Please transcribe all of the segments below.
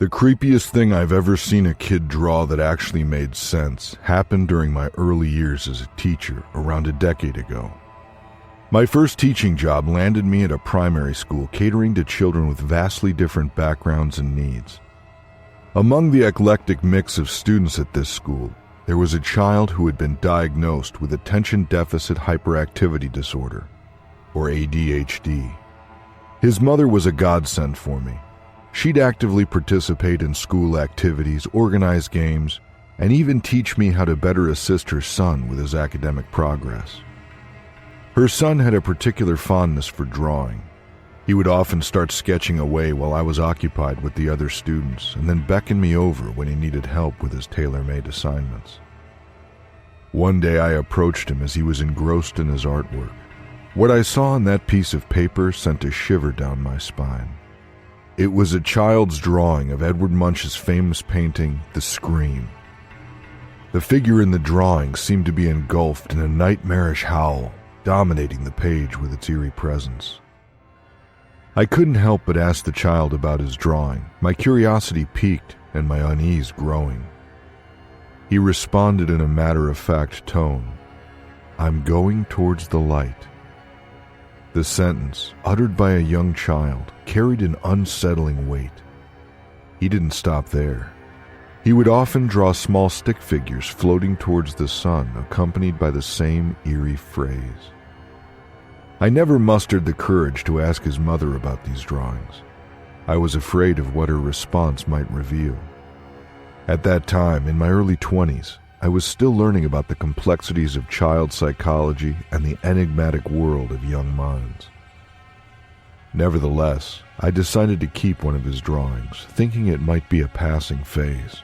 The creepiest thing I've ever seen a kid draw that actually made sense happened during my early years as a teacher around a decade ago. My first teaching job landed me at a primary school catering to children with vastly different backgrounds and needs. Among the eclectic mix of students at this school, there was a child who had been diagnosed with attention deficit hyperactivity disorder, or ADHD. His mother was a godsend for me. She'd actively participate in school activities, organize games, and even teach me how to better assist her son with his academic progress. Her son had a particular fondness for drawing. He would often start sketching away while I was occupied with the other students, and then beckon me over when he needed help with his tailor-made assignments. One day I approached him as he was engrossed in his artwork. What I saw on that piece of paper sent a shiver down my spine. It was a child's drawing of Edward Munch's famous painting, The Scream. The figure in the drawing seemed to be engulfed in a nightmarish howl, dominating the page with its eerie presence. I couldn't help but ask the child about his drawing, my curiosity piqued and my unease growing. He responded in a matter-of-fact tone, "I'm going towards the light." The sentence, uttered by a young child, carried an unsettling weight. He didn't stop there. He would often draw small stick figures floating towards the sun, accompanied by the same eerie phrase. I never mustered the courage to ask his mother about these drawings. I was afraid of what her response might reveal. At that time, in my early 20s, I was still learning about the complexities of child psychology and the enigmatic world of young minds. Nevertheless, I decided to keep one of his drawings, thinking it might be a passing phase.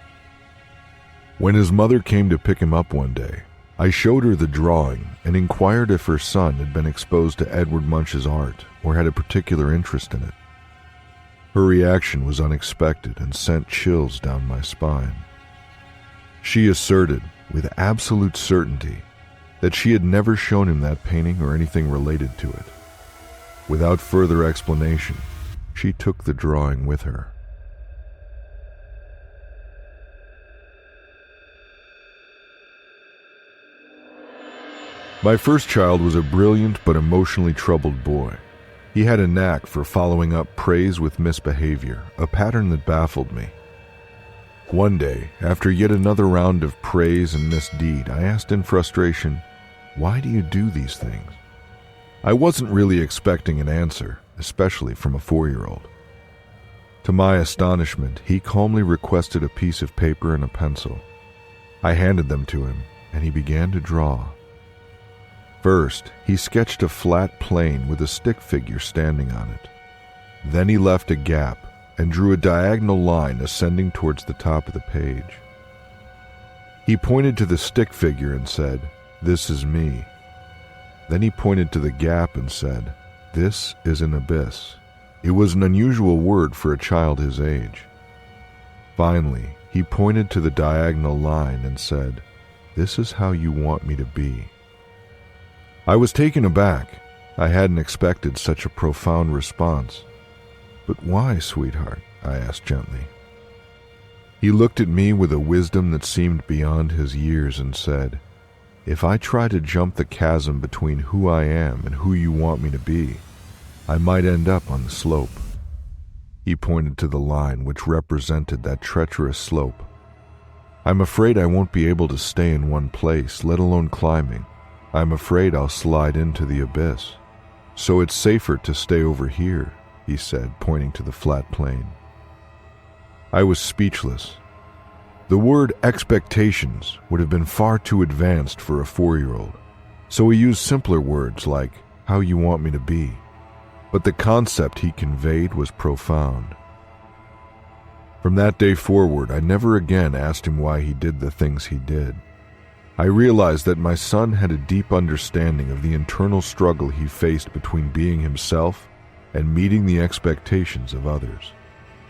When his mother came to pick him up one day, I showed her the drawing and inquired if her son had been exposed to Edward Munch's art or had a particular interest in it. Her reaction was unexpected and sent chills down my spine. She asserted, with absolute certainty, that she had never shown him that painting or anything related to it. Without further explanation, she took the drawing with her. My first child was a brilliant but emotionally troubled boy. He had a knack for following up praise with misbehavior, a pattern that baffled me. One day, after yet another round of praise and misdeed, I asked in frustration, "Why do you do these things?" I wasn't really expecting an answer, especially from a 4-year-old. To my astonishment, he calmly requested a piece of paper and a pencil. I handed them to him, and he began to draw. First, he sketched a flat plane with a stick figure standing on it. Then he left a gap and drew a diagonal line ascending towards the top of the page. He pointed to the stick figure and said, "This is me." Then he pointed to the gap and said, "This is an abyss." It was an unusual word for a child his age. Finally, he pointed to the diagonal line and said, "This is how you want me to be." I was taken aback. I hadn't expected such a profound response. "But why, sweetheart?" I asked gently. He looked at me with a wisdom that seemed beyond his years and said, "If I try to jump the chasm between who I am and who you want me to be, I might end up on the slope." He pointed to the line which represented that treacherous slope. "I'm afraid I won't be able to stay in one place, let alone climbing. I'm afraid I'll slide into the abyss. So it's safer to stay over here," he said, pointing to the flat plane. I was speechless. The word expectations would have been far too advanced for a 4-year-old, so he used simpler words like, "how you want me to be." But the concept he conveyed was profound. From that day forward, I never again asked him why he did the things he did. I realized that my son had a deep understanding of the internal struggle he faced between being himself and meeting the expectations of others.